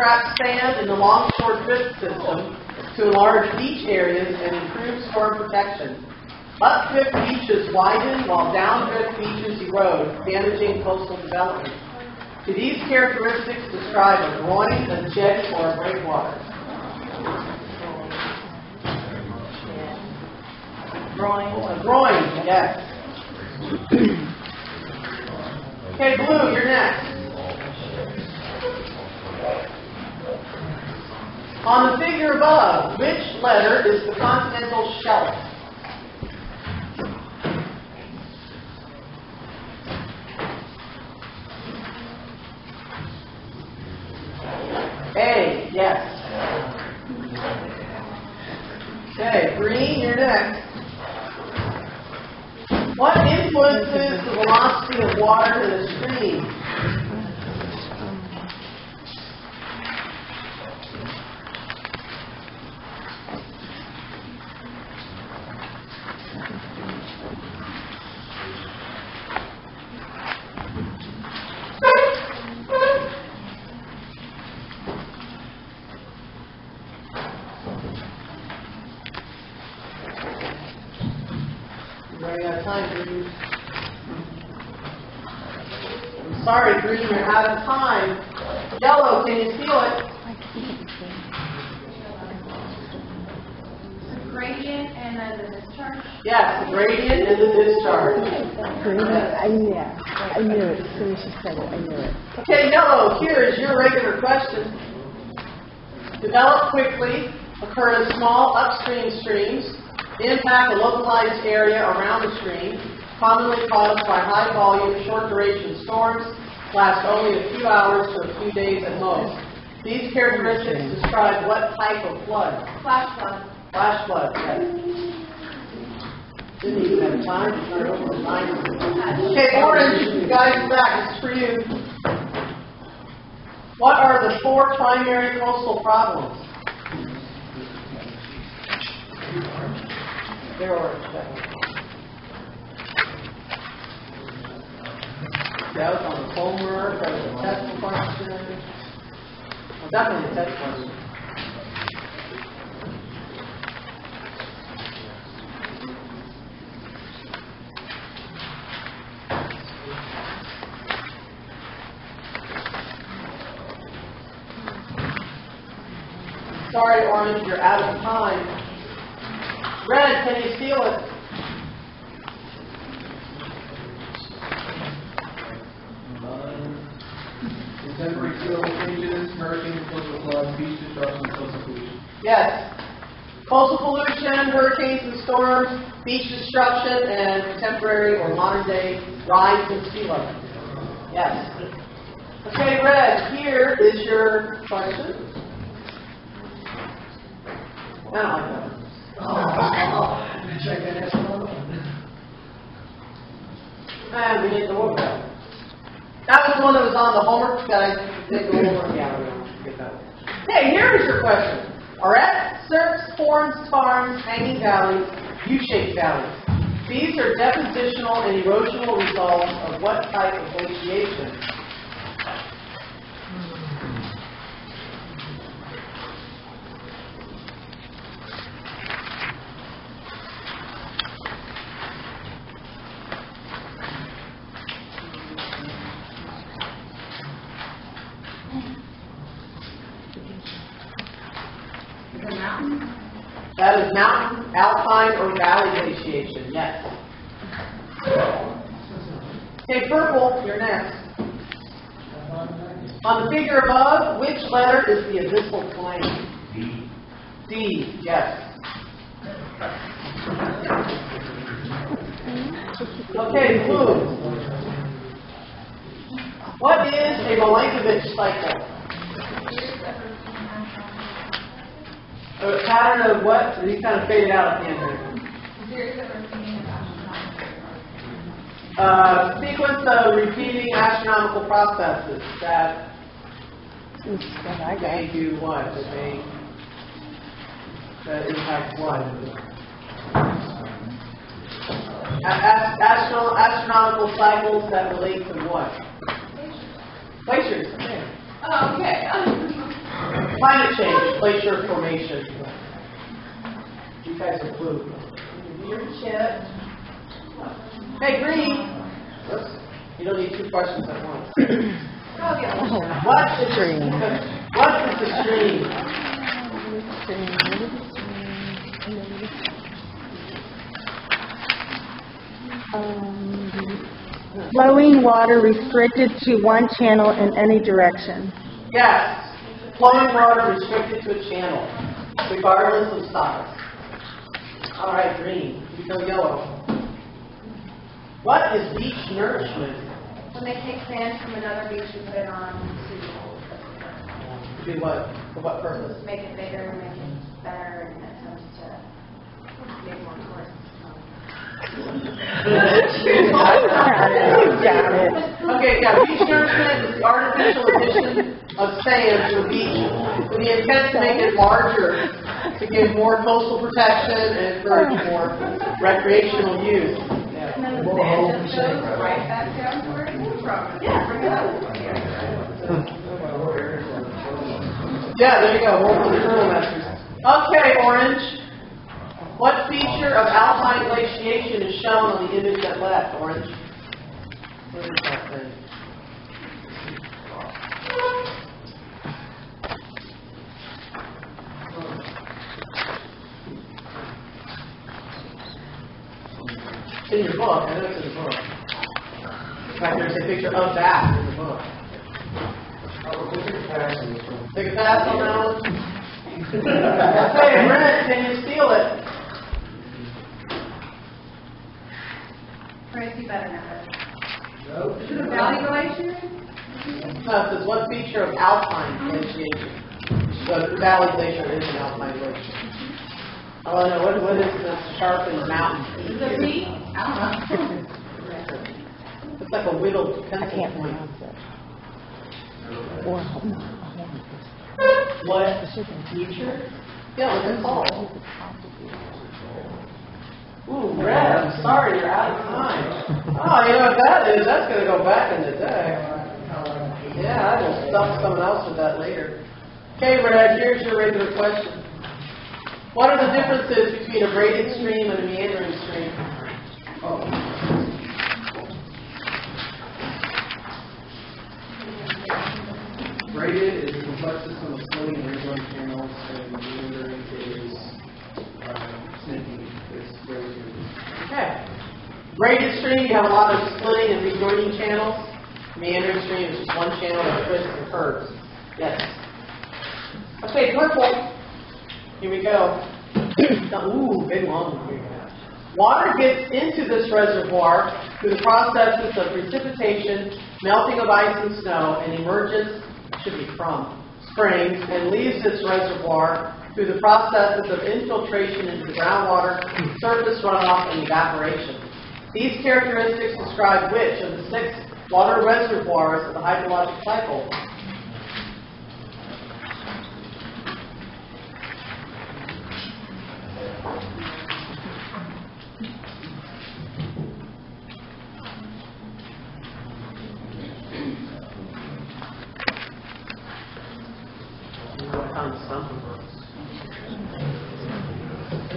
traps sand in the longshore drift system to enlarge beach areas and improve storm protection. Updrift beaches widen while downdrift beaches erode, damaging coastal development. Do these characteristics describe a groin, a jetty, or a breakwater? Groin. A groin, yes. Okay, Blue, you're next. On the figure above, which letter is the continental shelf? A, yes. Okay, Green, you're next. What influences the velocity of water in a stream? I'm sorry, Green, you're out of time. Yellow, can you feel it? The gradient and then the discharge? Yes, the gradient and the discharge. I knew it. As soon as she said it, I knew it. Okay, Yellow, here is your regular question. Develop quickly, occur in small upstream streams, impact a localized area around the stream, commonly caused by high volume, short duration storms, last only a few hours to a few days at most. These characteristics describe what type of flood? Flash flood. Flash flood, yes. Didn't even have time to turn over the line. Okay, Orange, you guys are back. This is for you. What are the 4 primary coastal problems? They're orange. That was on the homework. That was a test question. Well, definitely a test question. Sorry, Orange, you're out of time. Red, can you feel it? Contemporary sea level changes, hurricanes, coastal floods, beach destruction, and coastal pollution. Yes. Coastal pollution, hurricanes and storms, beach destruction, and contemporary or modern day rise in sea level. Yes. Okay, Red, here is your question. I don't like that. And we need the work out. That was the one that was on the homework. That I take the homework. Yeah, we'll get that one. Hey, here is your question. Arrests, cirques, forms, tarns, hanging valleys, U-shaped valleys. These are depositional and erosional results of what type of glaciation? That is mountain, alpine, or valley glaciation, yes. Okay, Purple, you're next. On the figure above, which letter is the abyssal plain? D, yes. Okay, Blue. What is a Milankovitch cycle? A pattern of what? These kind of faded out at the end there. Sequence of repeating astronomical processes that may do what? That impact what? Astronomical cycles that relate to what? Glaciers. Okay. Oh, okay. Climate change, glacier formation. You guys are blue. Your chip. Hey, green. Whoops. You don't need two questions at once. What is the stream? Flowing water restricted to one channel in any direction. Yes. Flowing water restricted to a channel, regardless of size. All right, green. You go yellow. What is beach nourishment? When they take sand from another beach and put it on To do what? For what purpose? to make it bigger, make it better, and attempts to make more tourists. Okay, yeah, beach nourishment is the artificial addition of sand to a beach with the intent to make it larger, to give more coastal protection and encourage more recreational use. And then the sand just goes right back down to where it came from. Yeah, bring it up. Yeah, there you go. More for the journal masters. Okay, orange. What feature of alpine glaciation is shown on the image at left? Orange. What is that thing? It's in your book. I know it's in the book. In fact, there's a picture of that in the book. Take a pass on that one. Okay, Brent, can you steal it? Tracy better know this. Is it a valley glacier? No, it says what feature of alpine glaciation? So valley glacier is an alpine glacier. I want to know what is this sharpened mountain? Is it a peak? I don't know. It's like a whittled I pencil can't point. pronounce it. Or What feature? Yeah, look at all. Ooh, red. I'm sorry, you're out of time. Oh, you know what that is? That's going to go back in the day. Yeah, I will stuff someone else with that later. Okay, Red, here's your regular question. What are the differences between a braided stream and a meandering stream? Braided is a complex system of flowing and rejoining channels, and meandering is snaking. It's braided. Okay. Braided stream, you have a lot of splitting and rejoining channels. Meandering stream is just one channel that twists and curves. Yes. Okay, purple. Here we go. Ooh, big one. Water gets into this reservoir through the processes of precipitation, melting of ice and snow, and emergence, should be from, springs, and leaves this reservoir through the processes of infiltration into the groundwater, surface runoff, and evaporation. These characteristics describe which of the 6 water reservoirs of the hydrologic cycle?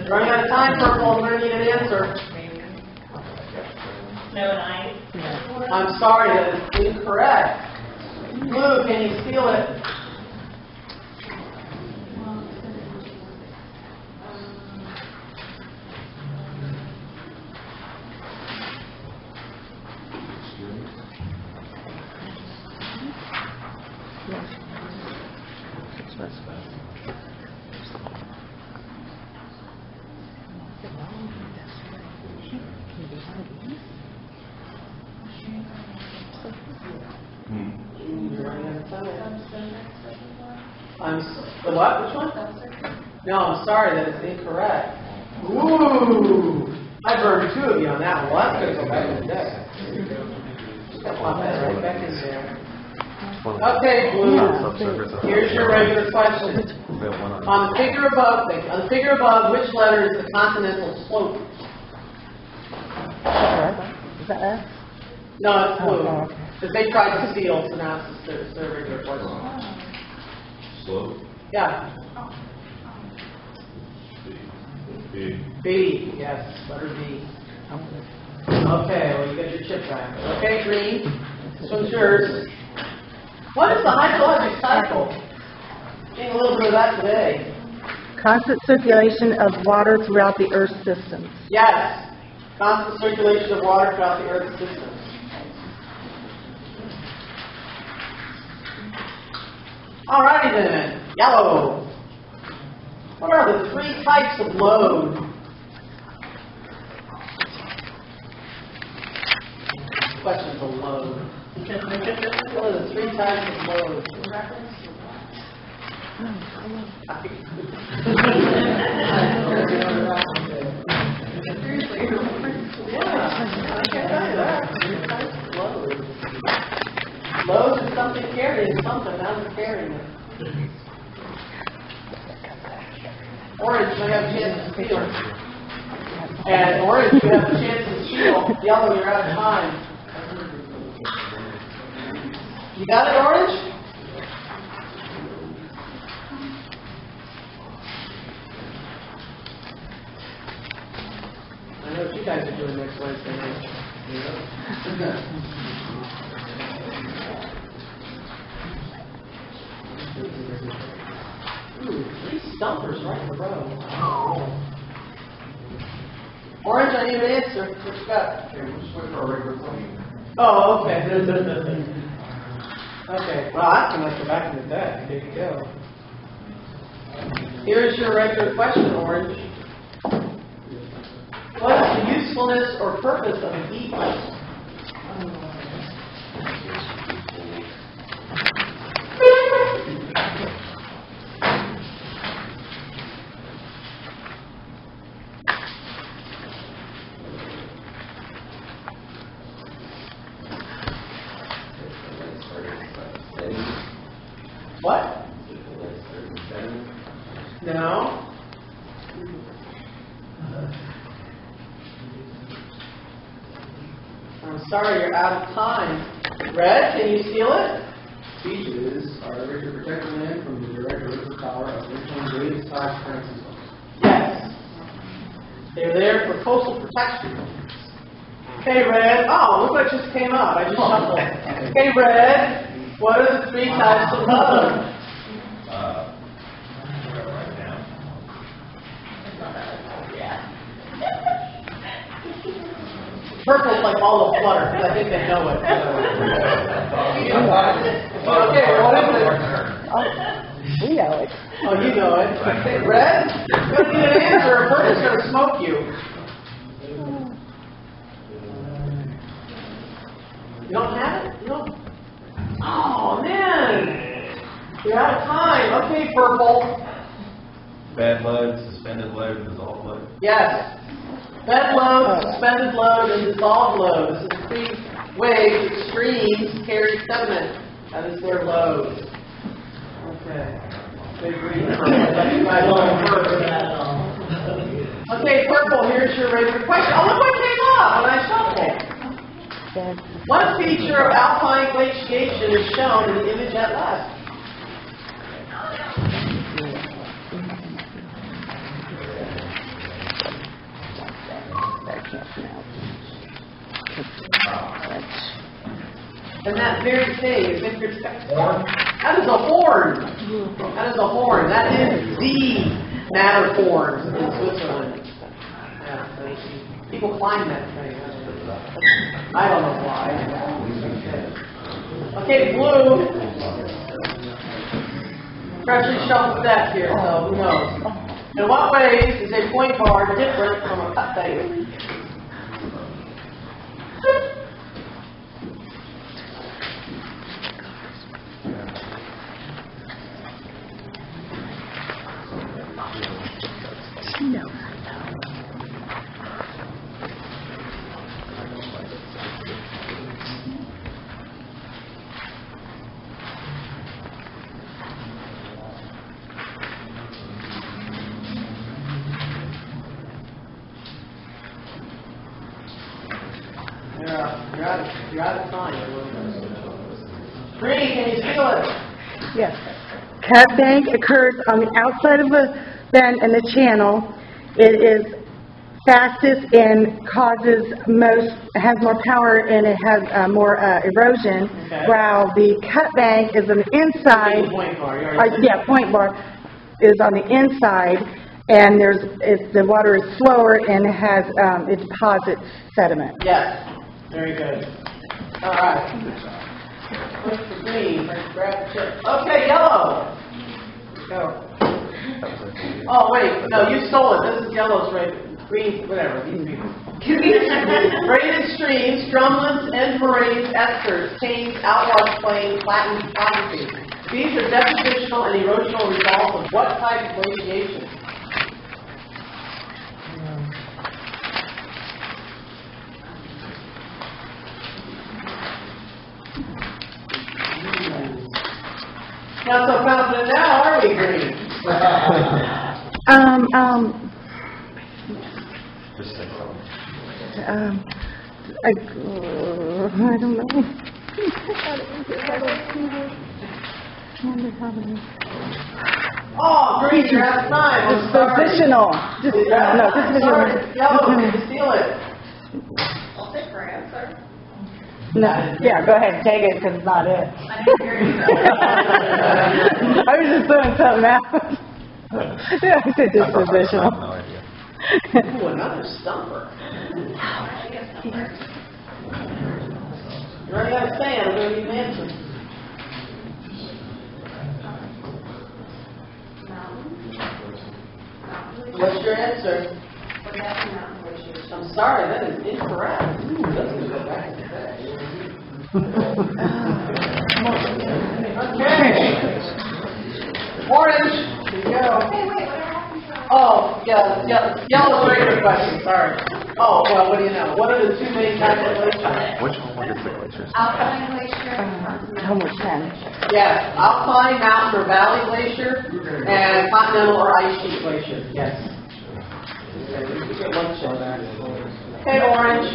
Running out of time, purple. I'm going to need an answer. Snow and ice. I'm sorry, that is incorrect. Blue, can you steal it? The what? Which one? No, I'm sorry, that is incorrect. Ooh! I burned 2 of you on that one. Well, that's going to go back in the deck. Just plop that right back in there. Okay, Blue. Here's your regular question. On the figure above, which letter is the continental slope? Is that us? No, it's Blue. Oh, okay. Because they tried to steal, so now it's their regular question. Slope? Yeah. B. B, yes, letter B. Okay, well, you got your chip back. Okay, green, this one's yours. What is the hydrologic cycle? Getting a little bit of that today. Constant circulation of water throughout the Earth's systems. Yes, constant circulation of water throughout the Earth's system. Alrighty then, yellow. What are the three types of load? Question for load. What are the three types of load? Yeah, I can tell you that. Three types of load. Load is something carrying something, how's it carrying it? Orange may have a chance to steal. And orange, you have a chance to steal. Yellow, you're out of time. You got it, orange? I know what you guys are doing next Wednesday night. Ooh, 3 stumpers right in a row. Orange, I need an answer. What you got? Okay, we'll just wait for our regular question. Oh, okay. Okay, well, I can let you back in the deck. Here you go. Here's your regular question, Orange. What is the usefulness or purpose of a heat pipe? What? No. I'm sorry, you're out of time. Red, can you steal it? Beaches are there to protect the land from the direct earth's power of original wave-sized current systems. Yes. They're there for coastal protection. Okay, Red. Oh, look what just came up. I just shuffled. Okay, Red. What are the 3 types of load? Right now. Purple's like all of flutter, because I think they know it. Okay, what is it? We know it. Oh, you know it. Okay, Red? You don't need an answer, or Purple's going to smoke you. You don't have it? You don't? Oh, man. You're out of time. Okay, Purple. Bad load, suspended load, dissolved load. Yes. Bed load, suspended load, and dissolved load. This is 3 ways extremes carry sediment. That is their load. Okay. Big green. Okay, Purple, here's your regular question. Oh, look what came up when I shuffled. What feature of alpine glaciation is shown in the image at left? And that very thing is in perspective. That is a horn. That is a horn. That is the Matterhorn in Switzerland. Yeah, people climb that thing. I don't know why. Okay, blue. Freshly shuffled deck here, so who knows? In what ways is a point bar different from a cut diamond? No. You're out of time. Green, can you feel it? Yes. cut bank occurs on the outside of a bend in the channel. It is fastest and has more power, and it has more erosion, Okay. while the cut bank is on the inside. Point bar, you already said. Yeah, point bar is on the inside, and the water is slower and it deposits sediment. Yes, very good. All right. What's the green? Grab the chip. Okay, yellow. Go. Oh, wait, no, you stole it. This is yellow's right. Green, whatever. These people. Braided streams, drumlins, end moraines, esters, canes, outwash plains, flattened topography. These are depositional and erosional results of what type of glaciation? Not so confident now, are we, Green? Just say something. I don't know. Oh, Green, you're out of time. Dispositional. No, dispositional. Yellow, can you steal it? I'll take her answer. No, yeah, go ahead and take it because it's not it. I didn't hear you. I was just throwing something out. Yeah, I said dispositional. No idea. Ooh, another stumper. You already got a stand, I'm going to need an answer. What's your answer? I'm sorry, that is incorrect. Ooh, that's going to go back to that. Okay. Orange, here you go. Hey, wait, what happened to Oh, yeah, yellow's regular question, sorry. Oh, well, what do you know? What are the two main types of glaciers? Which one gets the glaciers? Alpine glacier? Homework 10. Yes, alpine, mountain, or valley glacier, and continental or ice sheet glacier, yes. Okay, we get one shot there. Okay, orange.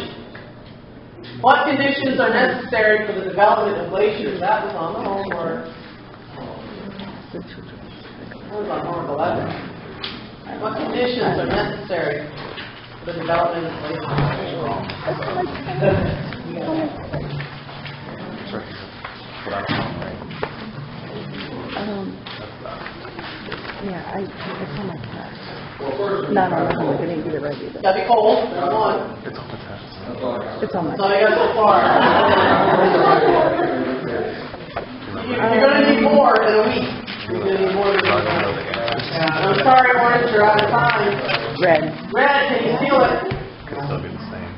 What conditions are necessary for the development of glaciers? That was on the homework. That was on homework 11. What conditions are necessary for the development of glaciers? Yeah, it's on my test. No, I didn't get it right either. Gotta be cold, number one. It's on the test. It's on my That's all you got so far. You're gonna need more in a week. You're gonna need more than a week. I'm sorry, orange, you're out of time. red. Red, can you steal it? Could still be the same.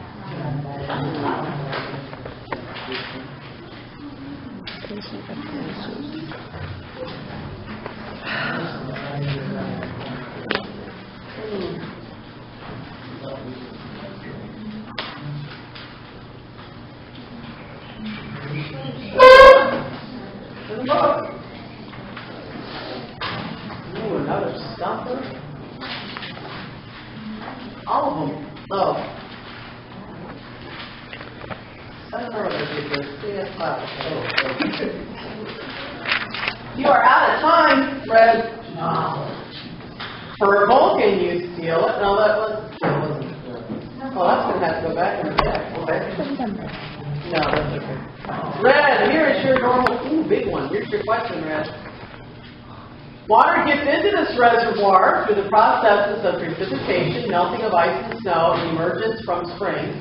Ooh, another stumper. All of them. Oh. I don't know what they did there. See, that's not. You are out of time, Red. For Vulcan, you steal it. No, that wasn't. Oh, that's going to have to go back and check. Okay. No, that's okay. Red, here is your normal. Ooh, big one. Here's your question, Red. Water gets into this reservoir through the processes of precipitation, melting of ice and snow, and emergence from springs,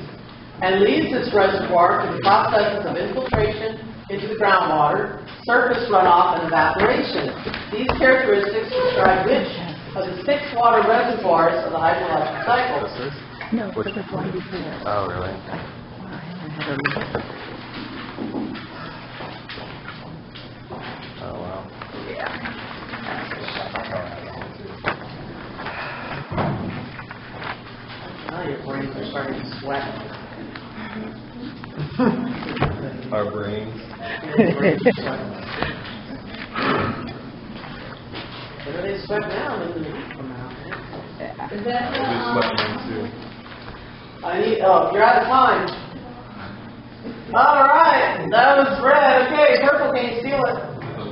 and leaves this reservoir through the processes of infiltration into the groundwater, surface runoff, and evaporation. These characteristics describe which of the 6 water reservoirs of the hydrologic cycle. No, but the one before. Oh, really? Oh, wow. Now your brains are starting to sweat. Our brains. Where do they sweat now? Then the week from now. Is that, We sweat brains too. You're out of time. All right, that was red. Okay, purple, can you steal it?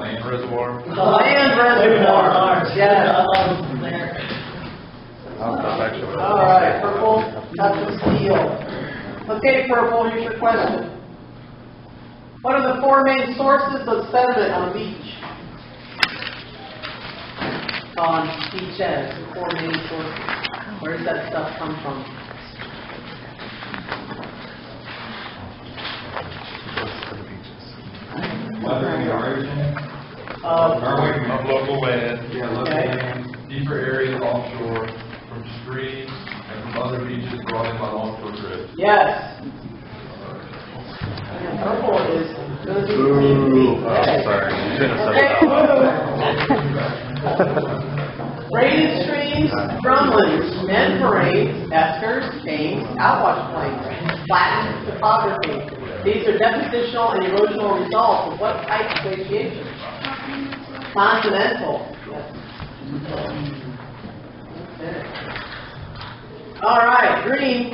land reservoir. The land reservoir, yes. That's actually. All right, purple, that's the steel. Okay, purple, here's your question. What are the four main sources of sediment on a beach? On beaches, the four main sources. Where does that stuff come from? Weathering erosion. Of Local land. Yeah, local Okay. land, deeper areas offshore, from streams and from other beaches brought in by offshore drift. Yes. And purple is going to be green beach. Oh, sorry. You shouldn't have Okay, said blue. Drainage streams, drumlins, men moraines, eskers, caves, outwash plains, flat topography. These are depositional and erosional results of what type of glaciation? Continental. Yes. Okay. All right, green.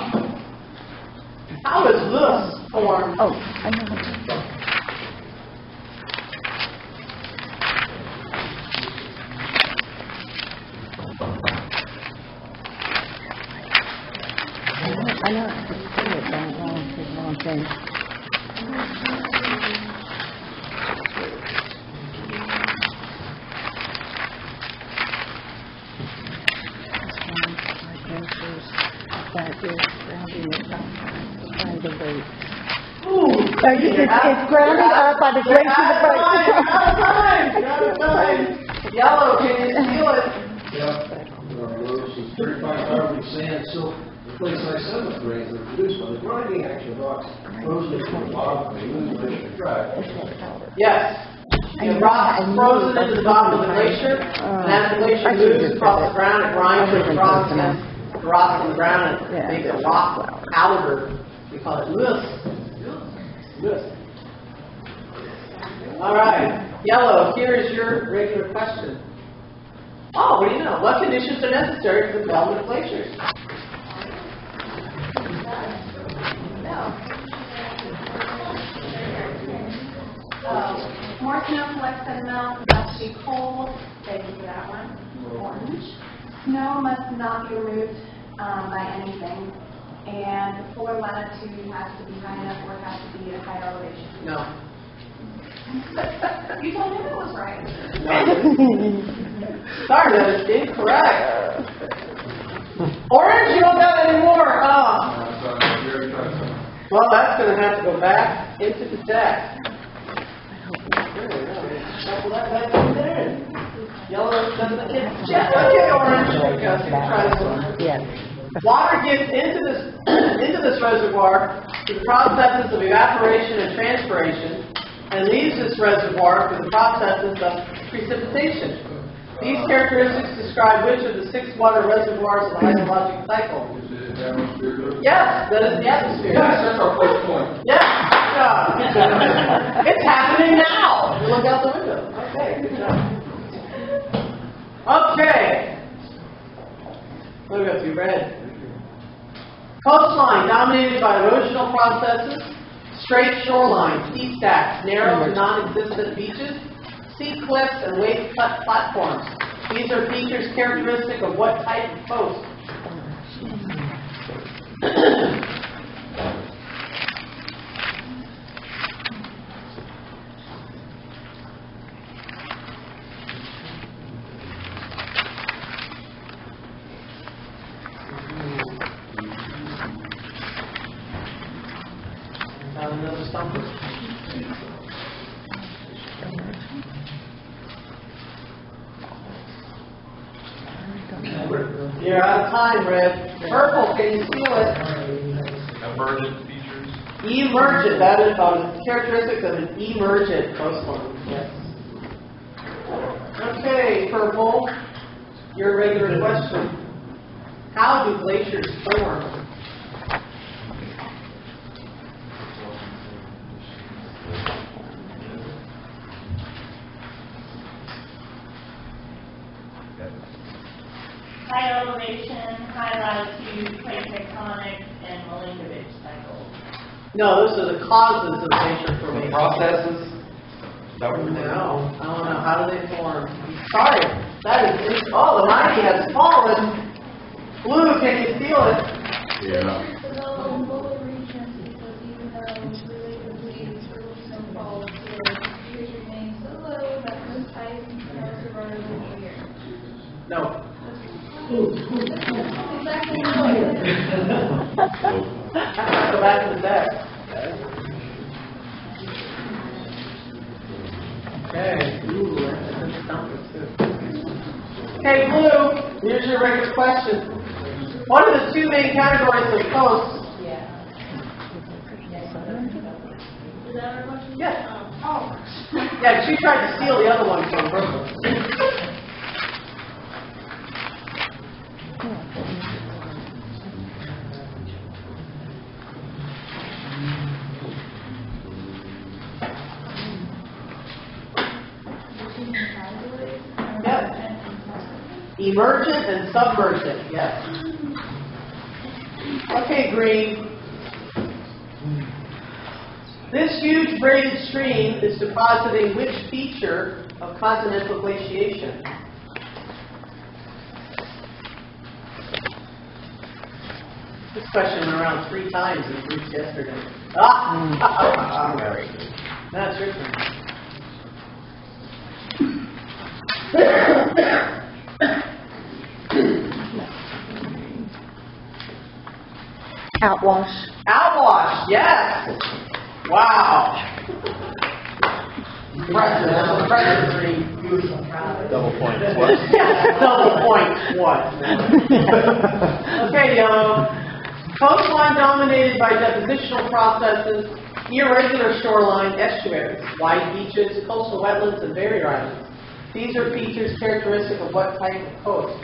How is this formed? Oh, I know. I know. I can see it, but I don't know if it's the wrong thing. That is grounding it up by the weight. Ooh, It's grounded up by the glacier. You're out of time. Yellow, can you feel it? Yeah, this is 35 carbon sand, silt, replace sediment grains that are produced by the grinding action of rocks frozen into the bottom of the glacier track. Yes. The rock is frozen into the bottom of the glacier, and as the glacier moves across the ground, it grinds the rocks against the rocks on the ground and makes a rock powder. We call it mousse. Mousse. All right. Yellow, here is your regular question. Oh, what do you know? What conditions are necessary for the development of glaciers? More snow collects than melt, must be cold, thank you for that one, orange. Snow must not be removed by anything, and the floor latitude has to be high enough or it has to be at a high elevation. No. You told me it was right. Sorry, that is incorrect. Orange, you don't got any more. Well, that's going to have to go back into the text. Shuffle that back in there. Yellow doesn't get okay, orange. Okay, try this one. Yes. Water gets into this reservoir through the processes of evaporation and transpiration, and leaves this reservoir through the processes of precipitation. These characteristics describe which of the 6 water reservoirs of the hydrologic cycle. Yes, that is the atmosphere. Yes, that's our first point. Yes, good job. It's happening now. You look out the window. Okay, good job. Okay. What do we have to read? Coastline dominated by erosional processes, straight shorelines, sea stacks, narrow to non-existent beaches, sea cliffs, and wave-cut platforms. These are features characteristic of what type of coast? Got another stumper? You're out of time, Red. Purple, can you feel it? Emergent features. Emergent, that is characteristics of an emergent coastline. Yes. Okay, Purple, your regular question. How do glaciers form? High elevation, high latitude, plate tectonic, and Milankovitch cycles. No, those are the causes of glacier formation. Processes. That would No, I don't how do they form? Sorry, that is, oh, the 90 has fallen. Blue, can you feel it? Yeah. Develop local regions because even though relatively snowfall here remains so low that most ice and snow survive the year. No. Exactly. Go back to the deck. Okay. Ooh, that's a stumper too. Okay, Blue, here's your regular question. What are the two main categories of coasts? Is that our question? Yes. Oh. Yeah, she tried to steal the other one from purpose. Emergent and submergent, yes. Okay, Green. This huge braided stream is depositing which feature of continental glaciation? This question went around 3 times in groups yesterday. That's your turn. Outwash. Outwash, yes. Wow. Impressive. That's impressive, Green. Double point. What? Double point. What? Okay, Yellow. Coastline dominated by depositional processes, irregular shoreline, estuaries, wide beaches, coastal wetlands, and barrier islands. These are features characteristic of what type of coast?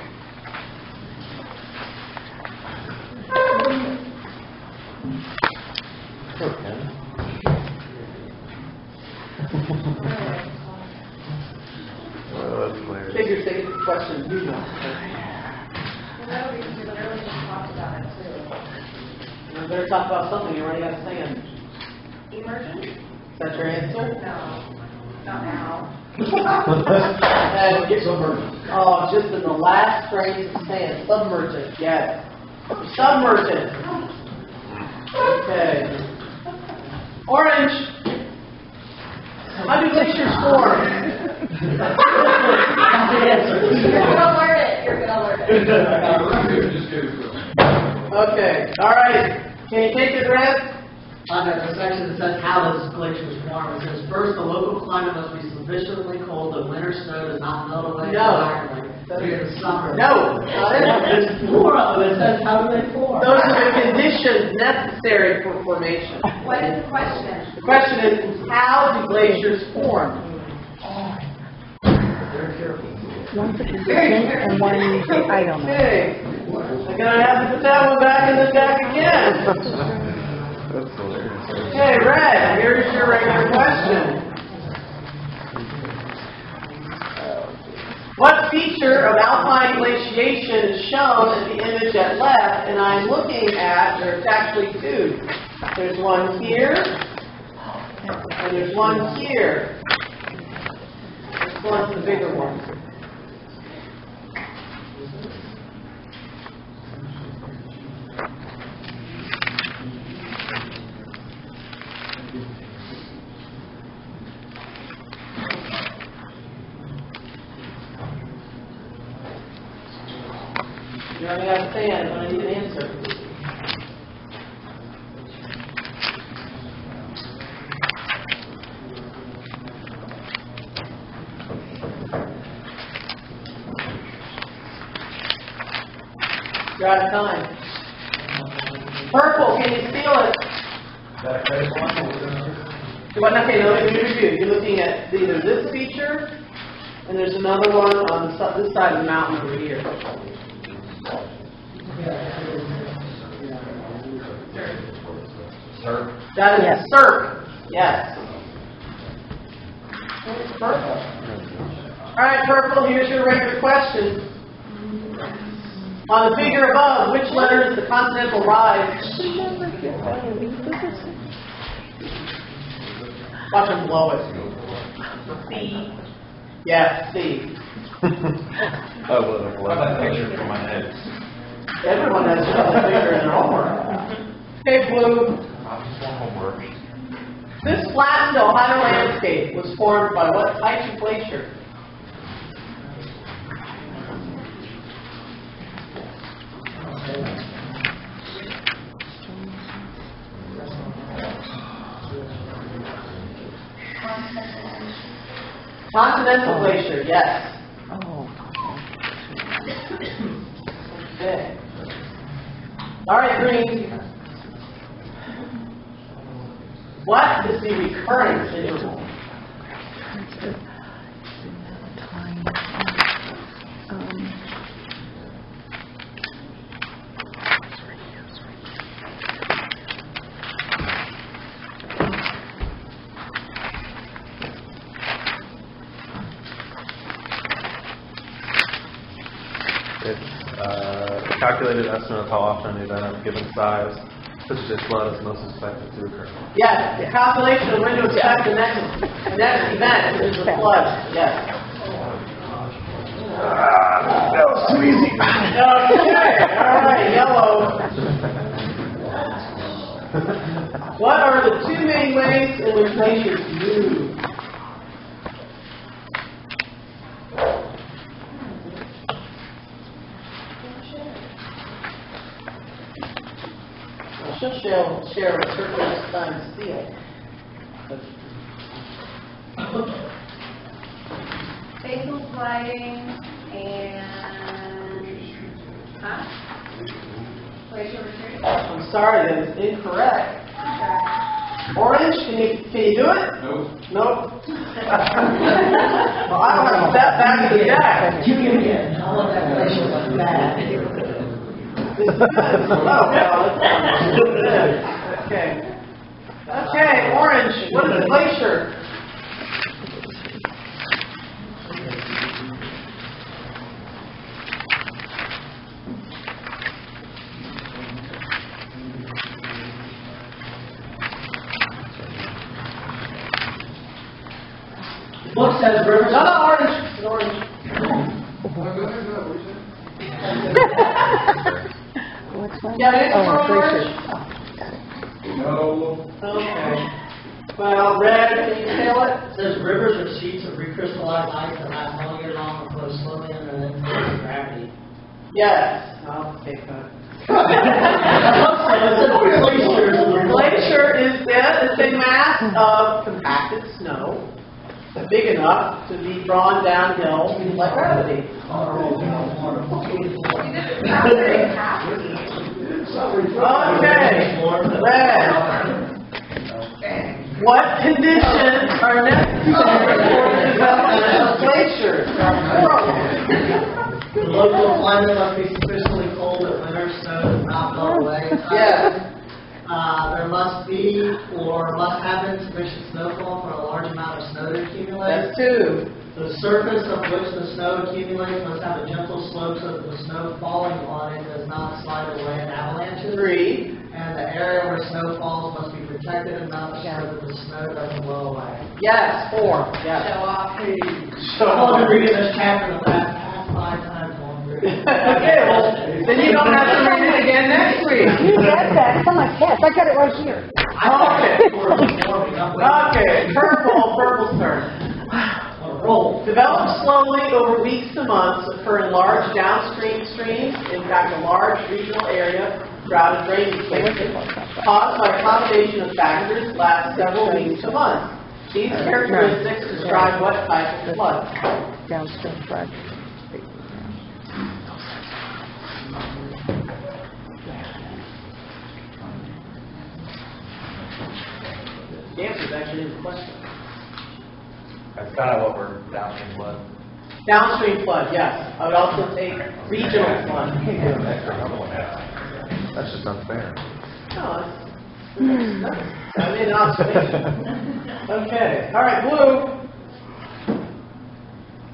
Figure say the question you know. No, because we literally just talked about it too. You better talk about something you already got sand. Emergent? Is that your answer? No, not now. And oh, just in the last phrase of sand. Submergent, yes. Submergent. Okay. Orange. How do glaciers form? You're gonna learn it. You're gonna learn it. Okay. All right. Can you take it, Red? Under the section that says how does glaciers form, it says first the local climate must be sufficiently cold that winter snow does not melt away entirely during the summer. No. There's more of it. It says how do they form? Those are the conditions necessary for formation. What is the question? The question is, how do glaciers form? One's a consistent and one is, I don't know. Okay. I'm gonna have to put that one back in the deck again. Okay, Red, here's your regular question. What feature of alpine glaciation is shown in the image at left? And I'm looking at, there's actually 2. There's one here, and there's one here. This one's the bigger one. You already got sand, but I need an answer. You're out of time. Purple, can you feel it? Okay, no, let me review. You're looking at either this feature, and there's another one on this side of the mountain over here. Sir? That is Yes. surf. Yes. Purple. All right, Purple, here's your regular question. On the figure above, which letter is the consonantal rise? Watch him blow it. B. Yes, Steve. Oh, well, a picture for my notes. Everyone has a picture in their homework. Okay, Blue. Just one homework. This flattened Ohio landscape was formed by what type of glacier? Continental glacier, yes. Okay. All right, Green. What is the recurrence interval? It's a calculated estimate of how often an event of a given size, such as a flood, is most expected to occur. Yes, the calculation of when to expect the next event, which is a flood. Yes. That was too easy. Okay, all right, yellow. What are the two main ways in which glaciers move? She'll share a surface times steel. Basal sliding and, glacier retreat. I'm sorry, that is incorrect. Orange, can you do it? Nope. Nope. Well, I don't have to step back to the deck. You give me it. I want that glacier like that. Okay. Okay, orange. What is a glacier? The book says rivers. No, orange. It's orange. Which one? Yeah, it's orange. No. Okay. Well, red, can you tell it? It says rivers are sheets of recrystallized ice that last all year long and flow slowly under the influence of gravity. Yes. I'll take that. Glacier Glacier is a mass of compacted snow big enough to be drawn downhill like gravity. Okay, red. What conditions are necessary for the development of glaciers? The local climate must be sufficiently cold that winter snow does not melt away. Yes. There must be or must have been sufficient snowfall for a large amount of snow to accumulate. That's two. The surface of which the snow accumulates must have a gentle slope so that the snow falling on it does not slide away in avalanches. Three. And the area where snow falls must be protected enough so that the snow doesn't blow away. Yes, four. Yes. Show off. I've been reading this chapter the past 5 times longer. Okay, well, then you don't have to read it again next week. You got that. It's on my test. I got it right here. Okay, purple's turn. Roll. Develop slowly over weeks to months, occur in large downstream streams, impact a large regional area, drought and drainage places, caused by a combination of factors, last several weeks to months. These characteristics describe what type of flood. Downstream flood. The answer is actually in the question. That's kind of what we're downstream flood. Downstream flood, yes. I would also take regional flood. That's just unfair. No, I made an observation. Okay. All right, blue.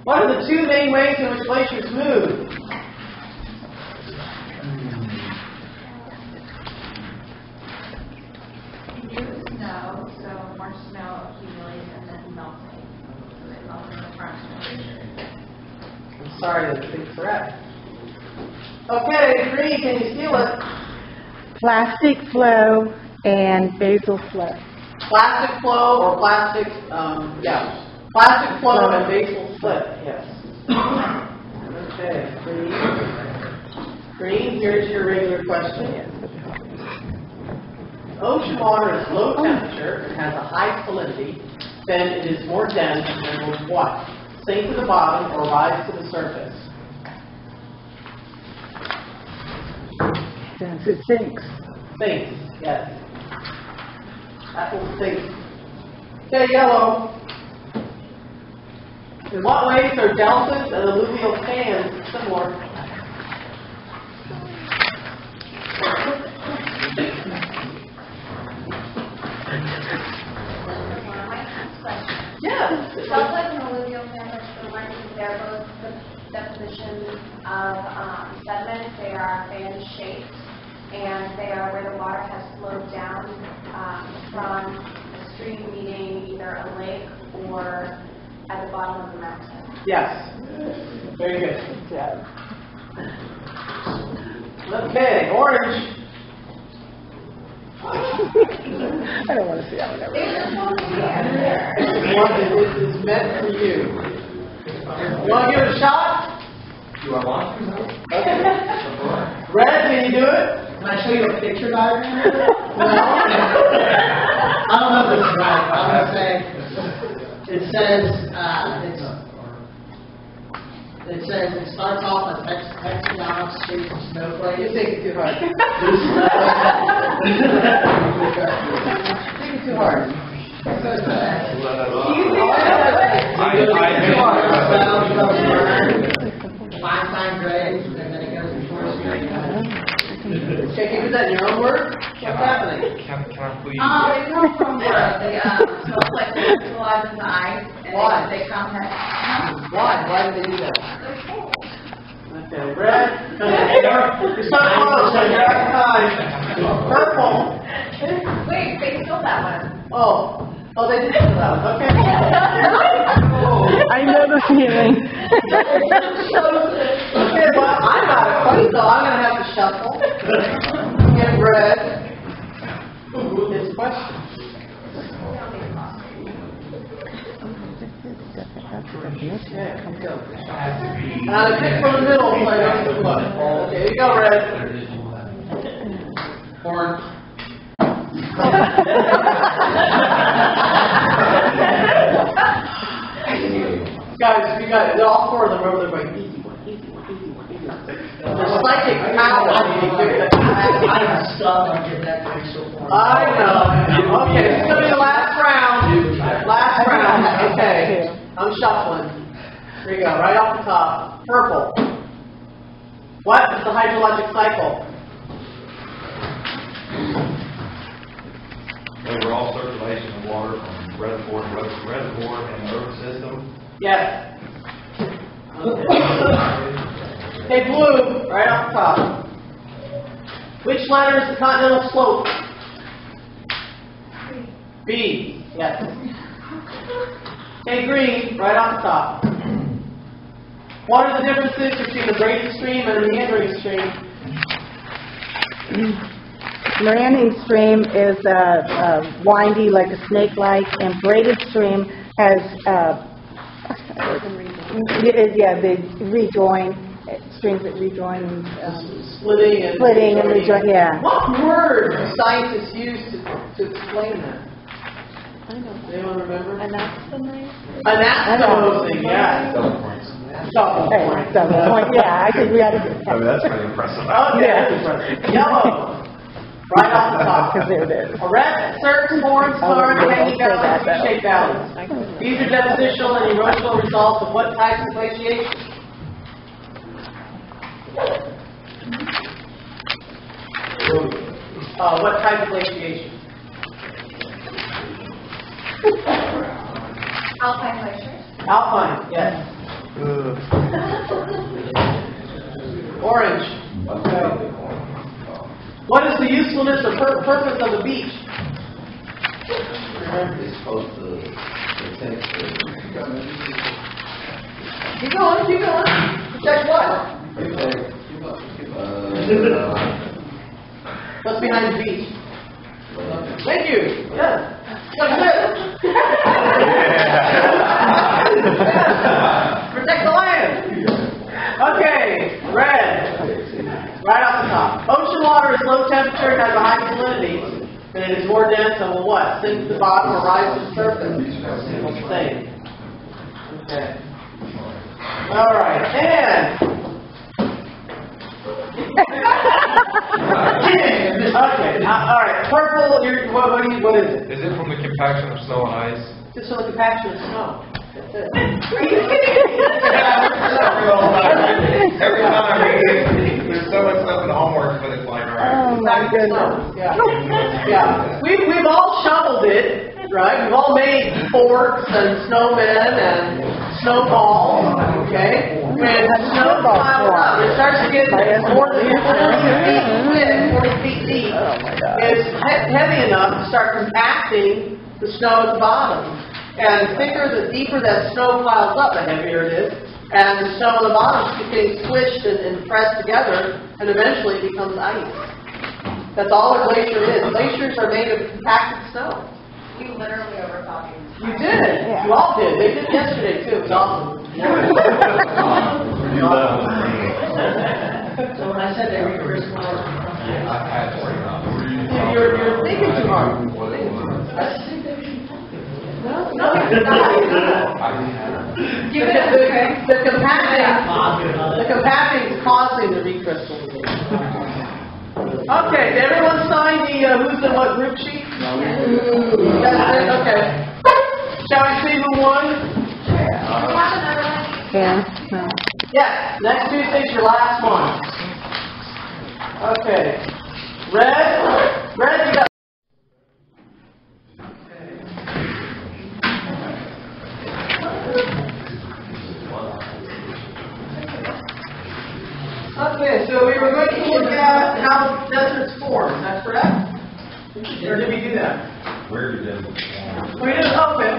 What are the two main ways in which glaciers move? Snow, so more snow accumulates and then melting. So they melt in the front. Sorry, that's incorrect. Okay, green, can you seal it? Plastic flow and basal flow. Plastic flow or plastic, plastic flow and basal slip, yes. Okay, green. Green, here's your regular question. Ocean water is low temperature and has a high salinity, then it is more dense and will what? Sink to the bottom or rise to the surface? Since it sinks. Sinks, yes. That will sink. Okay, yellow. In what ways are deltas and alluvial fans similar? Yes. Deltas and alluvial fans are similar because they're both the depositions of sediment. They are fan-shaped, and they are where the water has flowed down from a stream meeting either a lake or at the bottom of the mountain. Yes. Very good. Okay, orange. I don't want to see that one ever. This one is meant for you. You want to give it a shot? Do I want to? Okay. Red, can you do it? Can I show you a picture diagram? No. I don't know if this is right. I'm going to say, it starts off as hexagonal streets of snowflakes. You think it too hard. Think it too hard. Fine grades, and then it goes to forest grade. Can you do that in your own words? What's happening? Can I please? They come from the snowflakes that crystallize in the ice, and Why? they come here. Why did they do that? They're cool. Okay, red. You're so close, so you're out of time. Purple. Wait, they stole that one. Oh, they did do that one. Okay. I know the feeling. Okay, well, I'm not a quite, so I'm going to have to shuffle. Get red. His question. Okay, come go. Pick from the middle, so I don't have to look. Okay, you go, red. Orange. Guys, you got all four of them are over there going, easy one, easy one, easy one, easy one. There's psychic power. I'm stuck on getting that picture for I know. Okay, this is going to be the last round. Last round. Okay. I'm shuffling. Here you go, right off the top. Purple. What is the hydrologic cycle? Overall circulation of water from reservoir and earth system. Yes. Okay, blue, right off the top. Which letter is the continental slope? B. Yes. Okay, green, right off the top. What are the differences between the braided stream and the meandering stream? Meandering stream is windy like a snake-like, and braided stream has they rejoin streams that rejoin Splitting and rejoin. Yeah. What word do scientists use to explain that? Anyone remember? Anastomosing. Anastomosing, yeah. Double points. Double point. Double point. Yeah, I think we ought to get I mean, that's pretty impressive. Okay. Yeah. Yellow. Right off the top. Because there it is. A red, certain horns, stars, hanging valleys, U-shaped valleys. These are depositional and erosional results of what types of glaciation? What type of glaciation? Alpine glaciers. Alpine, yes. Orange. Okay. What is the usefulness or purpose of the beach? It's supposed to protect the... Keep going, keep going. Protect what? What's behind the beach? Thank you. Yeah. Protect the land. Okay, red. Right off the top. Ocean water is low temperature and has a high salinity. And it is more dense and will what? Sink to the bottom or rise to the surface. Same. Okay. All right. And. Okay. All right. Purple. What is it? Is it from the compaction of snow and ice? Just from the compaction of snow. That's it. Every time I read it, there's so much stuff in the homework, but it's like, all right. Oh my goodness. Yeah. We've all shoveled it, right? We've all made forts and snowmen and snowballs, okay? When snow piles up, it starts to get more than 40 feet thick, 40 feet deep. It's heavy enough to start compacting the snow at the bottom. And the deeper that snow piles up, the heavier it is. And the snow on the bottom gets squished and pressed together, and eventually it becomes ice. That's all a glacier is. Glaciers are made of compacted snow. You literally overthought it. You did. Yeah. You all did. They did yesterday, too. It was awesome. So when I said every Christmas, You're thinking too hard. No. The compacting is causing the recrystallization. Okay, did everyone sign the who's in what group sheet? Okay. Shall we see who won? Yeah. No. Yes, next Tuesday's your last one. Okay. Red, you got. Okay, so we were going to look at how deserts form. Is that correct? Or did we do that? Where did it? We did. Okay.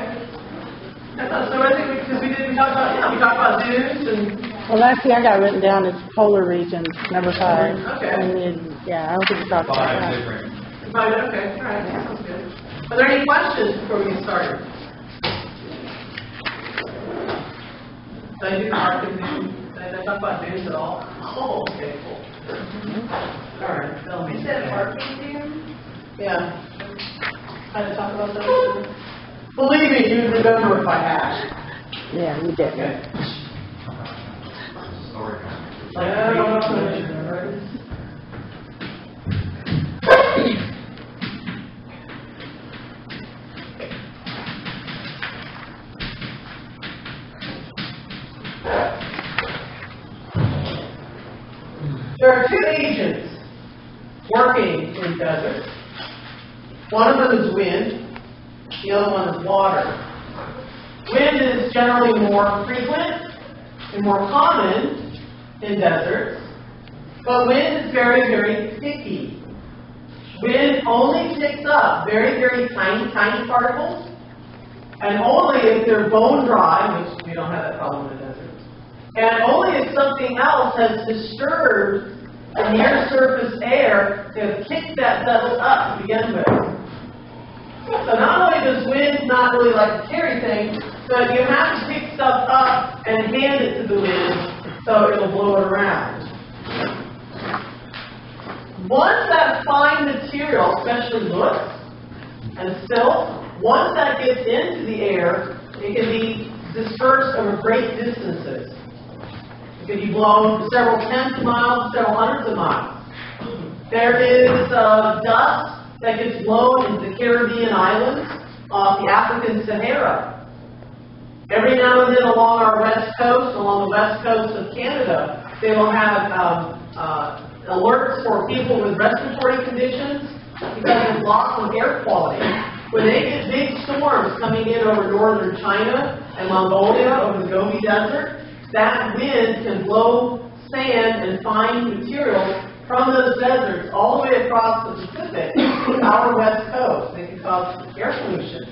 So I think because we talked about dunes and. Well, last thing I got written down is polar regions, number 5. Okay. I don't think we talked about that. Different. Okay, all right, that sounds good. Are there any questions before we get started? Did I do Did I talk about dunes at all? Oh, okay, cool. All right, tell me. You said Arctic dunes? Yeah. Had to talk about that? Believe me, you'd remember if I had. Yeah, you did. Okay. There are 2 agents working in deserts. One of them is wind, the other one is water. Wind is generally more frequent and more common in deserts, but wind is very, very picky. Wind only picks up very, very tiny particles, and only if they're bone dry, which we don't have that problem in the desert, and only if something else has disturbed the near surface air to kick that dust up to begin with. So not only does wind not really like to carry things, but you have to pick stuff up and hand it to the wind so it'll blow it around. Once that fine material, especially looks and silt, once that gets into the air, it can be dispersed over great distances. It can be blown several tens of miles, several hundreds of miles. There is dust that gets blown into the Caribbean islands off the African Sahara. Every now and then along our west coast, along the west coast of Canada, they will have alerts for people with respiratory conditions because of loss of air quality. When they get big storms coming in over northern China and Mongolia, over the Gobi Desert, that wind can blow sand and fine material from those deserts all the way across the Pacific to our west coast. They can cause air pollution.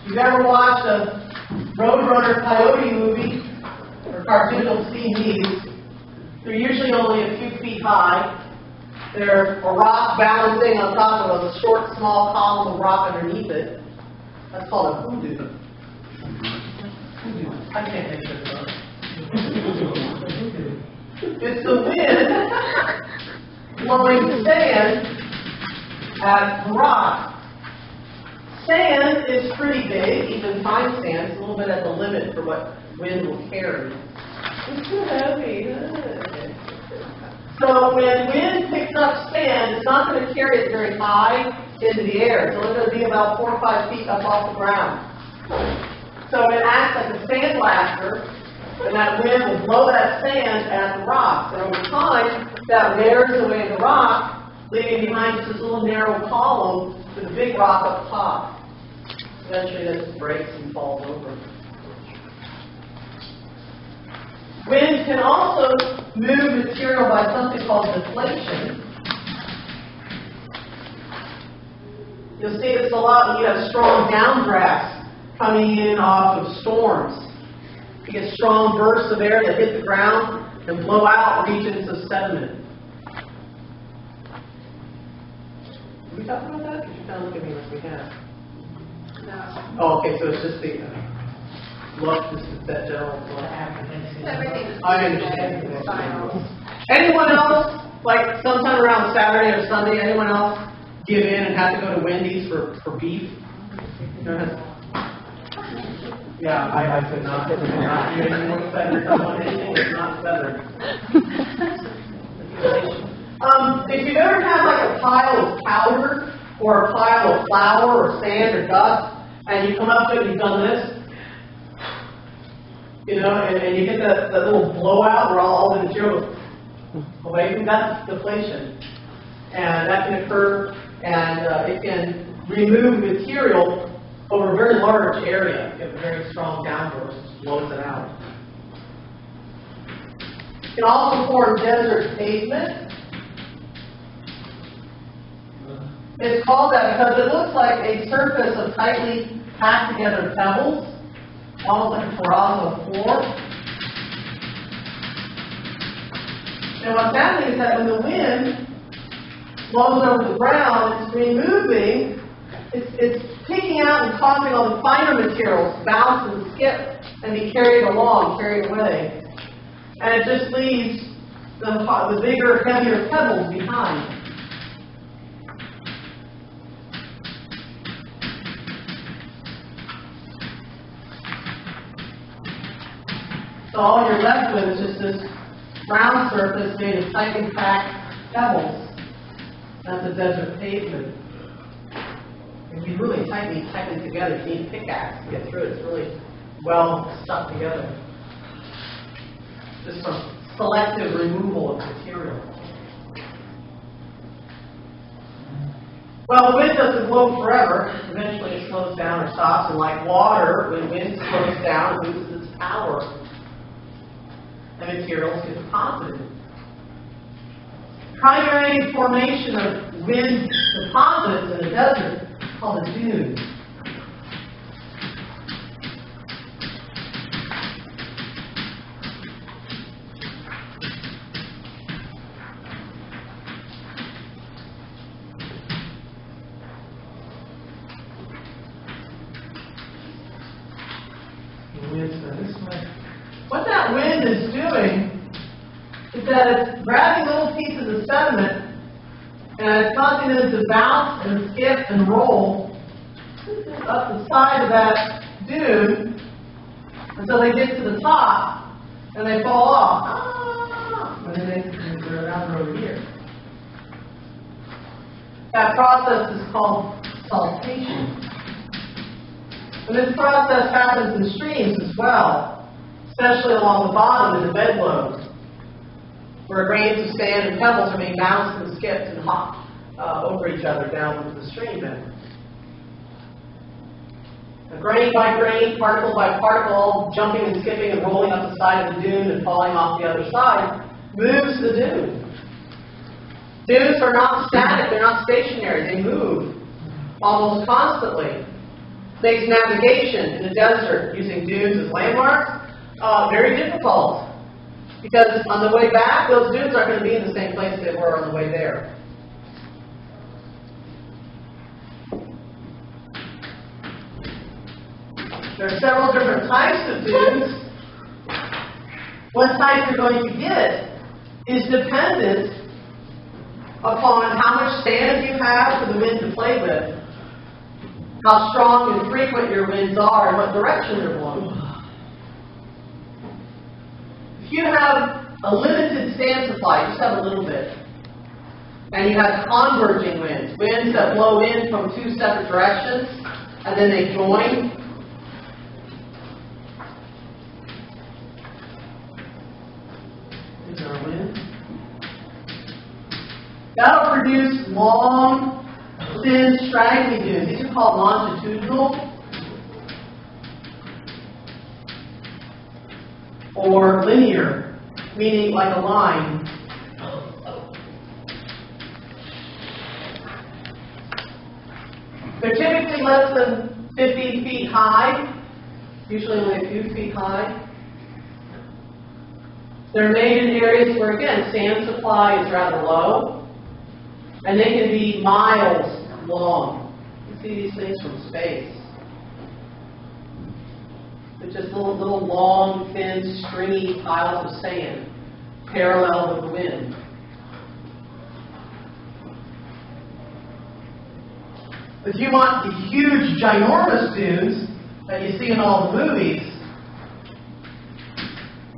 you've ever watched a Roadrunner Coyote movie or cartoon, you'll see these. They're usually only a few feet high. They're a rock balancing on top of a short, small column of rock underneath it. That's called a hoodoo. I can't make this up. It's the wind blowing sand at the rock. Sand is pretty big, even fine sand. It's a little bit at the limit for what wind will carry. It's too heavy. So when wind picks up sand, it's not going to carry it very high into the air. So it's going to be about 4 or 5 feet up off the ground. So it acts like a sand blaster, and that wind will blow that sand at the rocks. And over time, that wears away the rock, leaving behind just this little narrow column with a big rock up top. Eventually this breaks and falls over. Wind can also move material by something called deflation. You'll see this a lot when you have strong downdrafts coming in off of storms. You get strong bursts of air that hit the ground and blow out regions of sediment. Did we talk about that? Because you kind of look at me like we have. No. Oh, okay, so it's just the look, this is that general look. Everything is I understand. styles. Anyone else, like sometime around Saturday or Sunday, anyone else give in and have to go to Wendy's for beef? Yeah, I could not. It's not any more feathered. Anything that's not feathered. If you've ever had like a pile of powder or a pile of flour or sand or dust, and you come up to it and you've done this, you know, and you get that little blowout where all the material goes away from that's deflation. And that can occur, and it can remove material over a very large area. You have a very strong downburst, just blows it out. It can also form desert pavement. It's called that because it looks like a surface of tightly packed together pebbles, almost like a terrazzo floor. And what's happening is that when the wind blows over the ground, it's removing, it's picking out and causing all the finer materials to bounce and skip and be carried along, carried away. And it just leaves the bigger, heavier pebbles behind. So all you're left with is just this round surface made of tightly packed pebbles. That's a desert pavement. It'd be really tightly together. You need a pickaxe to get through it. It's really well stuck together. Just some selective removal of material. Well, the wind doesn't blow forever. Eventually it slows down or stops. And like water, when wind slows down, it loses its power. And materials get deposited. Primary formation of wind deposits in a desert is called a dune. What that wind is doing is that it's grabbing little pieces of sediment and it's causing them to bounce and skip and roll up the side of that dune until they get to the top and they fall off. And then they're down over here. That process is called saltation. And this process happens in streams as well, especially along the bottom in the bedload, where grains of sand and pebbles are being bounced and skipped and hopped over each other down into the stream bed. And grain by grain, particle by particle, jumping and skipping and rolling up the side of the dune and falling off the other side, moves the dune. Dunes are not static, they're not stationary, they move almost constantly. makes navigation in the desert using dunes as landmarks very difficult. Because on the way back, those dunes aren't going to be in the same place they were on the way there. There are several different types of dunes. What type you're going to get is dependent upon how much sand you have for the wind to play with, how strong and frequent your winds are, and what direction they're blowing. If you have a limited sand supply, just have a little bit, and you have converging winds, winds that blow in from two separate directions, and then they join. Here's our wind. That'll produce long, thin, straggly dunes. These are called longitudinal or linear, meaning like a line. They're typically less than 15 feet high, usually only a few feet high. They're made in areas where, again, sand supply is rather low, and they can be miles long. You see these things from space. They're just little long, thin, stringy piles of sand, parallel with the wind. If you want the huge, ginormous dunes that you see in all the movies,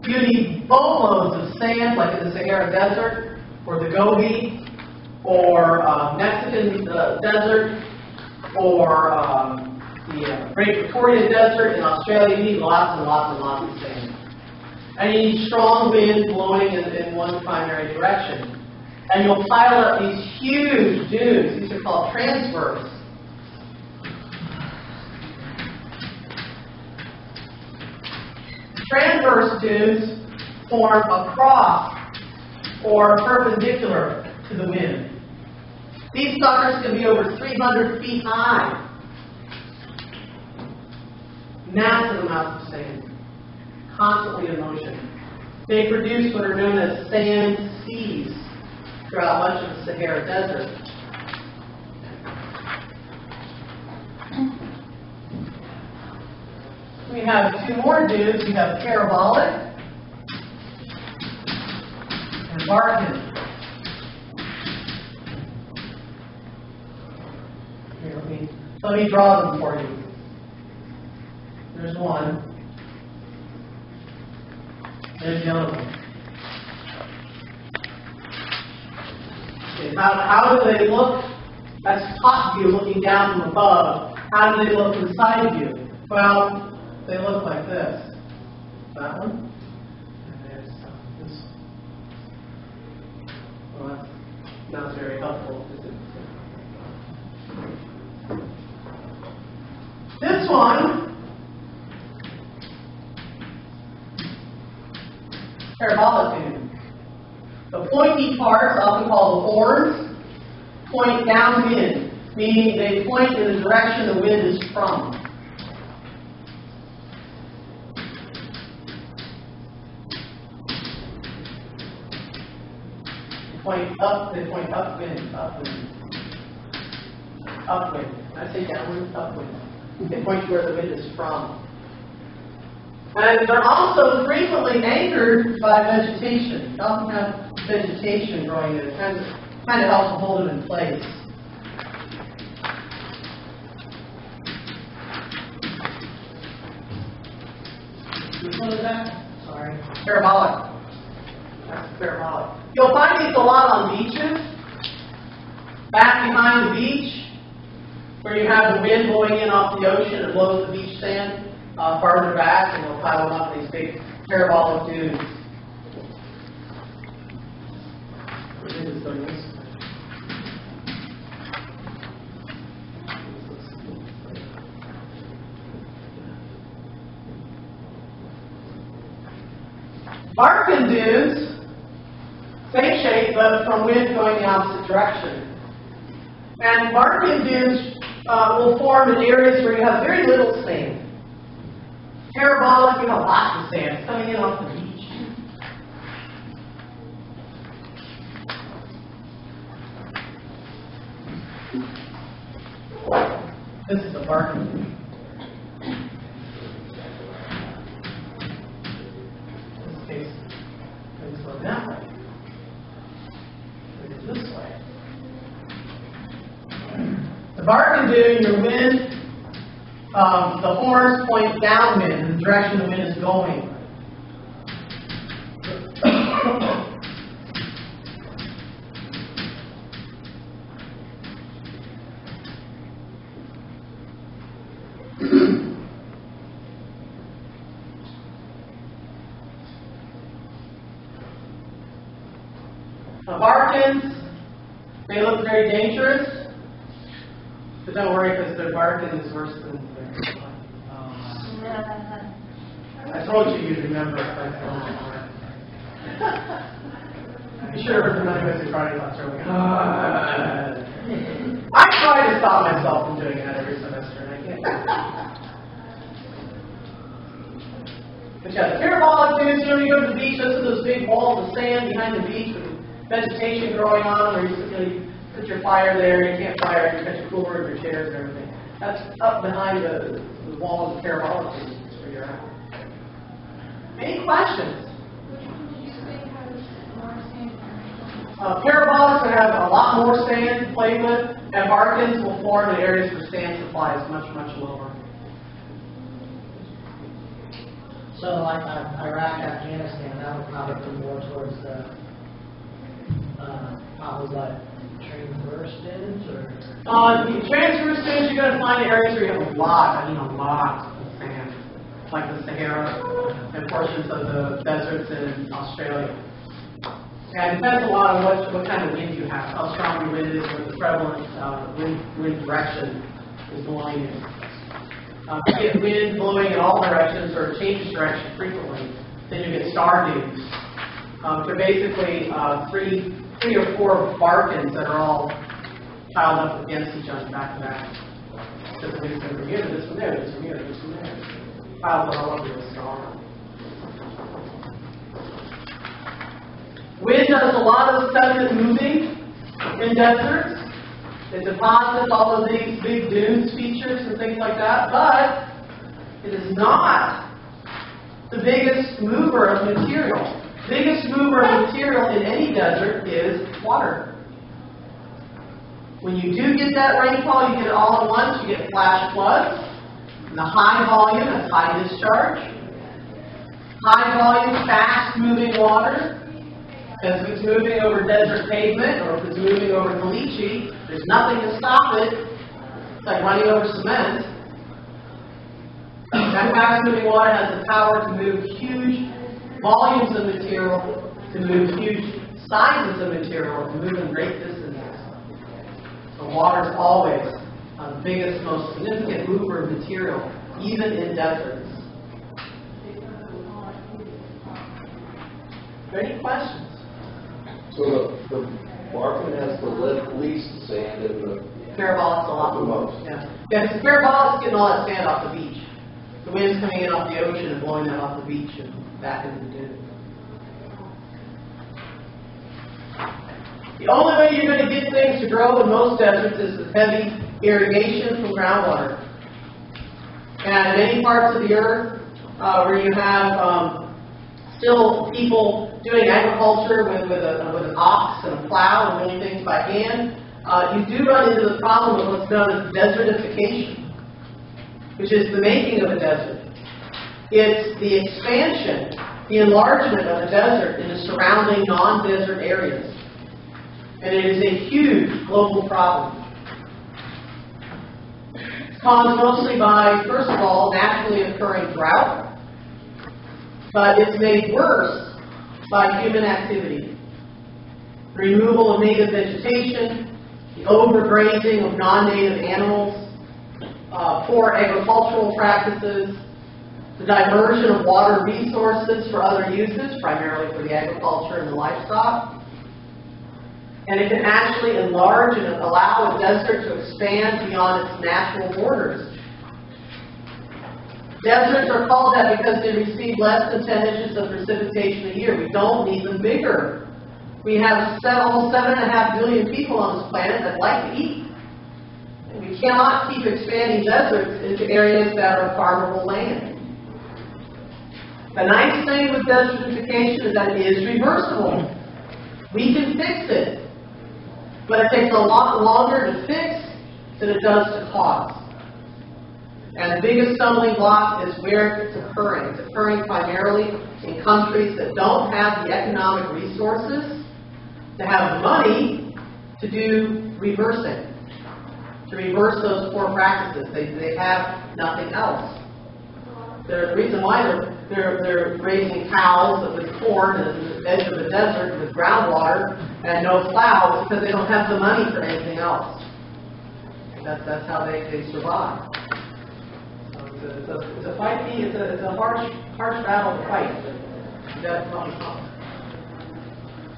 you need boatloads of sand, like in the Sahara Desert, or the Gobi, or Mexican Desert, or the Great Victoria Desert in Australia. You need lots and lots and lots of sand. And you need strong wind blowing in one primary direction. And you'll pile up these huge dunes. These are called transverse. Transverse dunes form across or perpendicular to the wind. These suckers can be over 300 feet high. Massive amounts of sand, constantly in motion. They produce what are known as sand seas throughout much of the Sahara Desert. We have two more dunes. We have parabolic and Barcan. Here, let me draw them for you. There's one. There's the other one. Okay, how do they look? That's top view looking down from above. How do they look from side view? Well, they look like this. That one. And there's this. Well, that's not very helpful, is it? This one, parabolic dune. The pointy parts, often called the horns, point downwind, meaning they point in the direction the wind is from. They point upwind, upwind. I say downwind, upwind. They point to where the wind is from. And they're also frequently anchored by vegetation. They often have vegetation growing in it. Kind of helps to hold it in place. Which one is that? Sorry. Parabolic. That's parabolic. You'll find these a lot on beaches. Back behind the beach, where you have the wind blowing in off the ocean, it blows the beach sand farther back, and you'll pile them up in these big parabolic dunes. Barcan dunes, same shape, but from wind going the opposite direction. And Barcan dunes will form in areas where you have very little sand. Parabolic, you have lots of sand. It's coming in off the beach. This is a barking dune. In this case, things go that way. It is this way. The barking dune, your wind, the horns point downwind in the direction the wind is going. The Barkins, they look very dangerous, but don't worry because their barking is worse than their I told you you'd remember it. You should have heard the money was Friday last year. I try to stop myself from doing that every semester, and I can't. But yeah, the parabolic dunes, you go to the beach, those are those big walls of sand behind the beach with vegetation growing on, where you put your fire there, you can't fire, you got your cooler and your chairs and everything. That's up behind the wall of the parabolic dunes. That's where you're at. Any questions? Parabolics that have a lot more sand to play with, and Barkins will form in areas where sand supply is much, much lower. So like Iraq, Afghanistan, that would probably be more towards the, probably what, transverse dunes or? The transverse dunes, you're going to find areas where you have a lot of sand, like the Sahara and portions of the deserts in Australia. And it depends a lot on what kind of wind you have, how strong your wind is, what the prevalent wind direction is blowing in. If you get wind blowing in all directions or it changes direction frequently, then you get star dunes. They're basically three or four Barkins that are all piled up against each other back to back. This one from here, this one there, this one here, this one there. Piled all over the star. Wind does a lot of sediment moving in deserts. It deposits all of these big dunes features and things like that, but it is not the biggest mover of material. The biggest mover of material in any desert is water. When you do get that rainfall, you get it all at once, you get flash floods. And the high volume, that's high discharge. High volume, fast moving water. Because if it's moving over desert pavement or if it's moving over caliche, there's nothing to stop it. It's like running over cement. That fast moving water has the power to move huge volumes of material, to move huge sizes of material, to move in great distances. So water is always the biggest, most significant mover of material, even in deserts. Any questions? So the Barkin has the least sand in the... Parabolic's a lot the more. most. Yeah, because the parabolic's getting all that sand off the beach. The wind's coming in off the ocean and blowing that off the beach and back into the dune. The only way you're going to get things to grow in most deserts is with heavy irrigation from groundwater. And in many parts of the earth where you have still people doing agriculture with an ox and a plow and doing things by hand, you do run into the problem of what's known as desertification, which is the making of a desert. It's the expansion, the enlargement of a desert into surrounding non-desert areas. And it is a huge global problem. It's caused mostly by, first of all, naturally occurring drought, but it's made worse by human activity. The removal of native vegetation, the overgrazing of non-native animals, poor agricultural practices, the diversion of water resources for other uses, primarily for the agriculture and the livestock, And it can actually enlarge and allow a desert to expand beyond its natural borders. Deserts are called that because they receive less than 10 inches of precipitation a year. We don't need them bigger. We have almost 7.5 billion people on this planet that like to eat. And we cannot keep expanding deserts into areas that are farmable land. The nice thing with desertification is that it is reversible. We can fix it. But it takes a lot longer to fix than it does to cause. And the biggest stumbling block is where it's occurring. It's occurring primarily in countries that don't have the economic resources to have the money to do reversing, to reverse those poor practices. They have nothing else. The reason why they're raising cows with corn at the edge of the desert with groundwater and no plow is because they don't have the money for anything else. That's how they survive. It's a fight. It's a harsh battle to fight. But that's what we call it.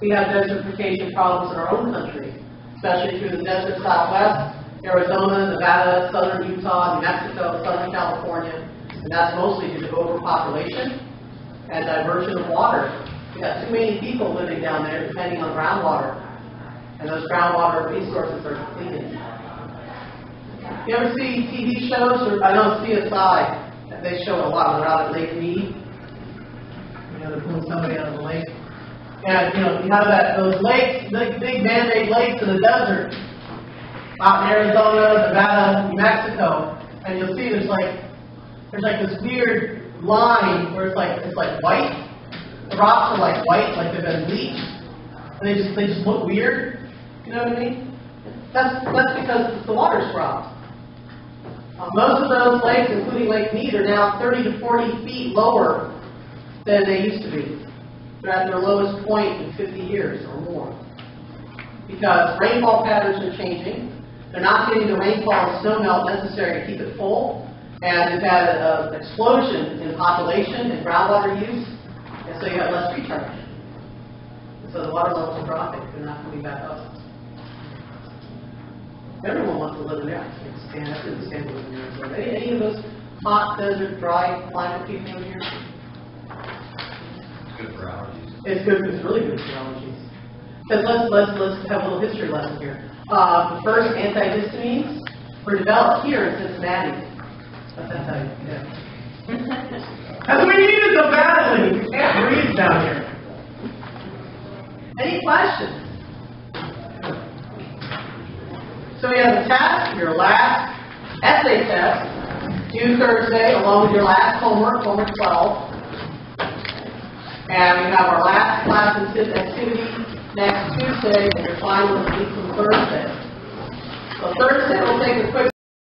We have desertification problems in our own country, especially through the desert Southwest, Arizona, Nevada, southern Utah, New Mexico, southern California, and that's mostly due to overpopulation and diversion of water. We got too many people living down there depending on groundwater, and those groundwater resources are depleted. You ever see TV shows, or I know CSI, they show a lot. They're out at Lake Mead. They're pulling somebody out of the lake. And, you have those lakes, big man-made lakes in the desert, out in Arizona, Nevada, New Mexico, and you'll see there's like this weird line where it's like white. The rocks are like white, like they've been bleached, and they just look weird. You know what I mean? That's because the water's dropped. Most of those lakes, including Lake Mead, are now 30 to 40 feet lower than they used to be. They're at their lowest point in 50 years or more. Because rainfall patterns are changing. They're not getting the rainfall and snowmelt necessary to keep it full. And we've had an explosion in population and groundwater use. And so you have less recharge. And so the water levels are dropping. They're not coming back up. Everyone wants to live in there. I couldn't stand to live in Arizona. Any of those hot, desert, dry climate people in here? It's good for allergies. It's good. It's really good for allergies. Because let's have a little history lesson here. The first antihistamines were developed here in Cincinnati. That's how you do. Because we need it so badly. We can't breathe down here. Any questions? So we have a test, your last essay test, due Thursday, along with your last homework 12. And we have our last class activity next Tuesday, and your final is week from Thursday. So Thursday, we'll take a quick